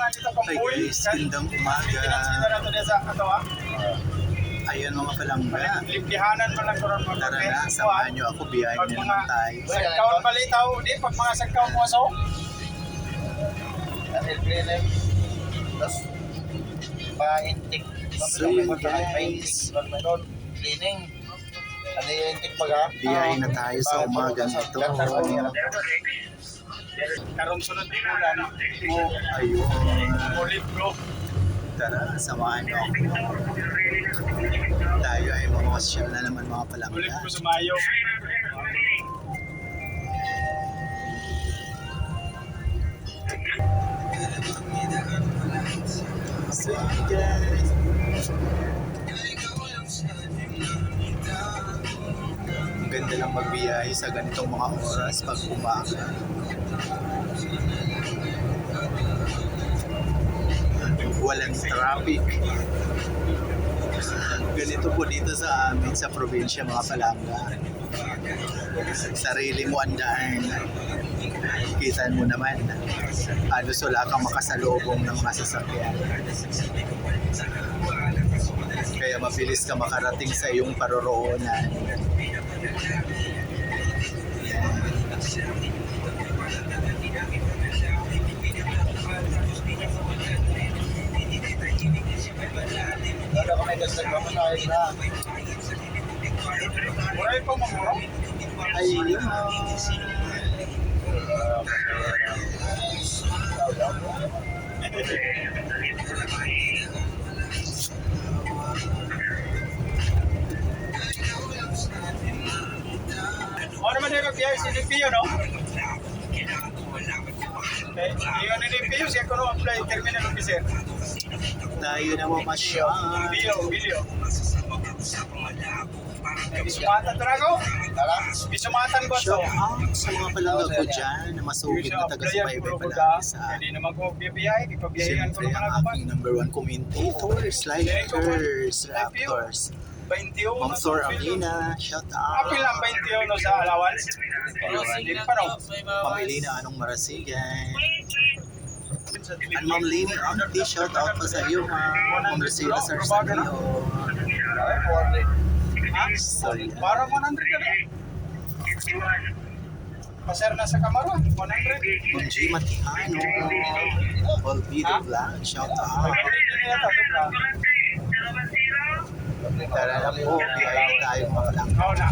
nga dito pang Hi buhay. guys, gandang umaga. Pinansin na nato sa atawa. Ayan mga palangga. Limpihanan man lang karon mo. Tara na, samahan nyo ako. Biyahe Pag na mga naman tayo. sagkaon balitaw, di pag mga sagkaon mo so. Dahil cleaning, tapos pa-intik. So yun guys, Cleaning. Ano yung intik baga? biyahe na tayo sa umaga nito. Karon sunod bulan mo Ayun. mo libro. Tara, samahan nyo ako. Tayo ay mamasyal na naman mga Mo palangga. libro sa Mayo. So yun guys. Ang ganda lang magbiyahe sa ganitong mga oras pag umaga. Walang traffic. Ganito po dito sa amin sa probinsya mga palangga. Sarili mo ang daan. Kita mo naman. Halos wala kang makasalubong ng mga sasakyan. Kaya mabilis ka makarating sa iyong paroroonan. Ano ka may dasal ka manahin na? Muray pa mamuro. Ayun. Ano naman yung magbiyahe si Limpio, no? Okay, yun ni Limpio, siya ko no apply terminal officer. Tayo na mamasyal. Bilyo. Bisumatan talaga. Tara. Bisumatan ko Shout so. out sa mga palangga ko dyan na masugid na taga-subaybay palagi sa Hindi naman ko biyahe, ipabiyahean ko siyempre naman ang ako ba? aking number one commentators, likers, raptors. 21 Ma'am Thor Amina, shout out. Apil lang 21 no sa allowance. Hindi pa no. Ma'am Elena Anong Marasigan. At Ma'am Lini Auntie, shout out pa sa iyo ma'am. Ma'am Lucila Sarsanio. So yan. Para 100 ka na. Pasar na sa Kamara, 100. Ma'am G. Matihano. Olvido Vlog, shout out. Tara na po, biyahe tayo mga palangga. Oo na.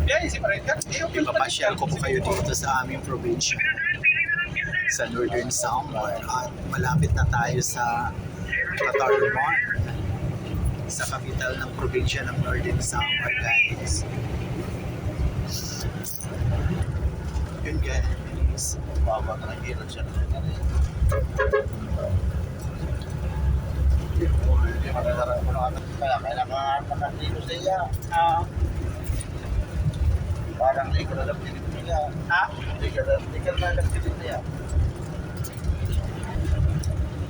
Yeah, si Parekat. Ipapasyal ko po kayo dito sa aming probinsya sa Northern Samar at malapit na tayo sa Catarman, sa kapital ng probinsya ng Northern Samar guys. Yun guys. Baba ka ng hirap siya. Hindi makasarap ko na kaya kailangan makasilos na iya. Parang hindi ka na lang pinip niya. Hindi ka na lang pinip niya.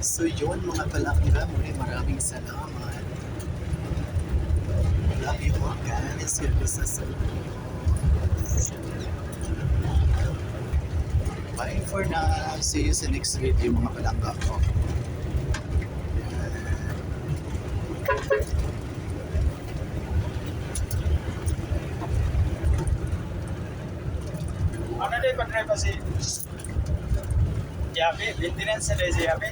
So yun mga palangga, muli maraming salamat. Love you all guys. Yun sa bye for now. See you sa next video mga palangga ko. Ano din pag-drive si Yabe? Maintenance na si Yabe?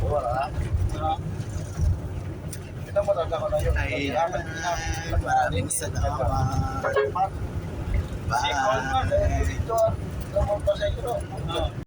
Wala. Kita mo talaga ko na yun. Ayan, maraming salamat. Si Coleman, Bye. Dito, lamang pa sa ito.